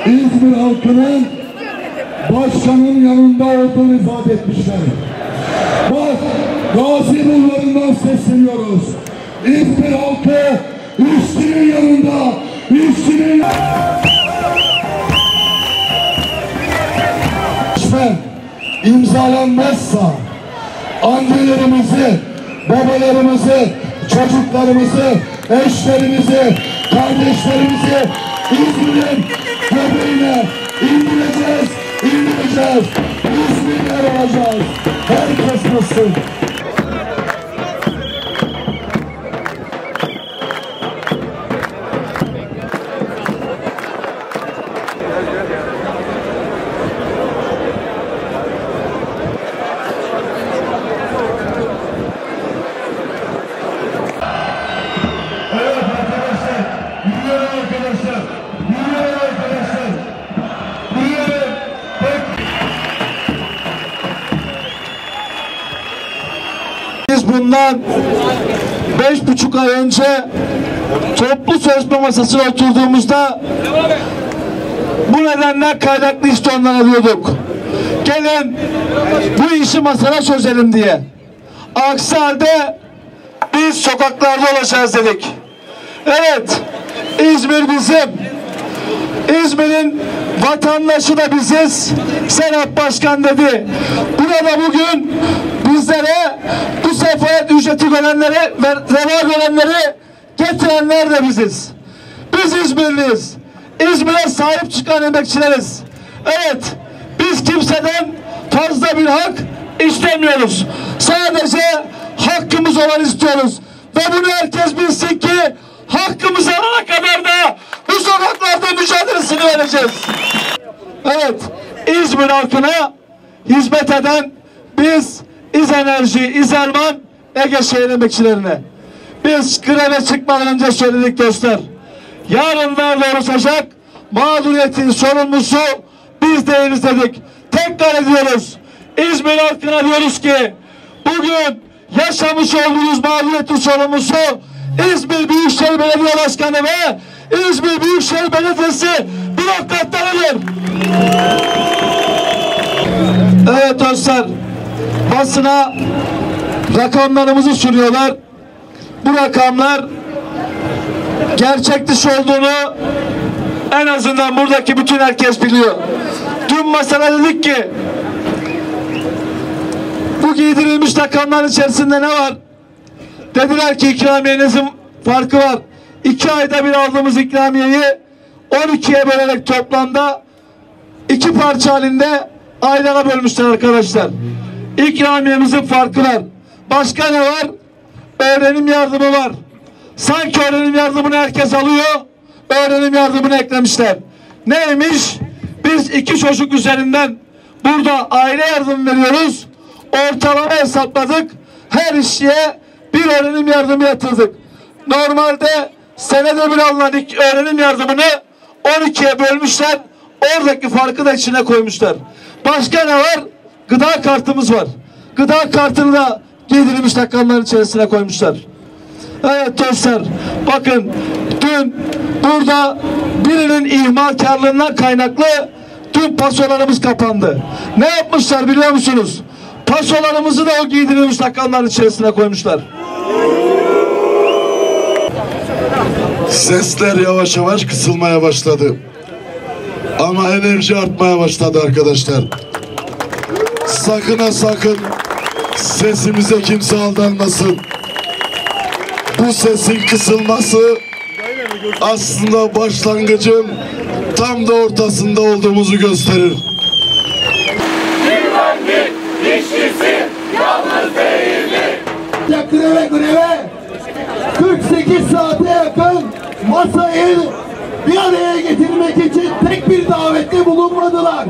İzmir halkının başkanın yanında olduğunu ifade etmişler. Bak, Gazi Bulvarı'ndan sesleniyoruz. İzmir halkı işçinin yanında, işçinin imzalanmazsa annelerimizi, babalarımızı, çocuklarımızı, eşlerimizi, kardeşlerimizi İzmir'in göbeğine indireceğiz. İzmir'ler olacağız. Herkes nasıl? Biz bundan 5,5 ay önce toplu sözleşme masasına oturduğumuzda bu nedenden kaynaklı işte onlara diyorduk. Gelin bu işi masada çözelim diye. Aksi halde biz sokaklarda olacağız dedik. Evet, İzmir bizim. İzmir'in vatandaşı da biziz. Serap Başkan dedi. Burada bugün bizlere bu sefalet ücreti görenleri ve reva görenleri getirenler de biziz. Biz İzmirliyiz. İzmir'e sahip çıkan emekçileriz. Evet, biz kimseden fazla bir hak istemiyoruz. Sadece hakkımız olan istiyoruz. Ve bunu herkes bilsin ki hakkımızı alana kadar da bu sokaklarda mücadelesini vereceğiz. Evet, İzmir halkına hizmet eden biz İzenerji, İzelman, Ege Şehir emekçilerine. Biz greve çıkmadan önce söyledik dostlar. Yarınlarla oluşacak mağduriyetin sorumlusu biz değiliz dedik. Tekrar ediyoruz. İzmir halkına diyoruz ki bugün yaşamış olduğunuz mağduriyetin sorumlusu İzmir Büyükşehir Belediye Başkanı ve İzmir Büyükşehir Belediyesi bürokratlarıdır. Evet dostlar, basına rakamlarımızı sunuyorlar. Bu rakamlar gerçek dışı olduğunu en azından buradaki bütün herkes biliyor. Dün masada dedik ki bu giydirilmiş rakamların içerisinde ne var? Dediler ki ikramiyenizin farkı var. 2 ayda bir aldığımız ikramiyeyi 12'ye bölerek toplamda 2 parça halinde aylara bölmüşler arkadaşlar. İkramiyemizin farkı var. Başka ne var? Öğrenim yardımı var. Sanki öğrenim yardımını herkes alıyor. Öğrenim yardımını eklemişler. Neymiş? Biz 2 çocuk üzerinden burada aile yardımı veriyoruz. Ortalama hesapladık. Her işçiye bir öğrenim yardımı yatırdık. Normalde senede bir alınan öğrenim yardımını 12'ye bölmüşler. Oradaki farkı da içine koymuşlar. Başka ne var? Gıda kartımız var. Gıda kartını da giydirilmiş rakamların içerisine koymuşlar. Evet dostlar, bakın dün burada birinin ihmalkarlığından kaynaklı tüm pasolarımız kapandı. Ne yapmışlar biliyor musunuz? Pasolarımızı da o giydirilmiş rakamların içerisine koymuşlar. Sesler yavaş yavaş kısılmaya başladı. Ama enerji artmaya başladı arkadaşlar. Sakın ha sakın sesimize kimse aldanmasın. Bu sesin kısılması aslında başlangıcın tam da ortasında olduğumuzu gösterir. Güvenlik işçisi yalnız değildir. 2 saate yakın masayı bir araya getirmek için tek bir davette bulunmadılar.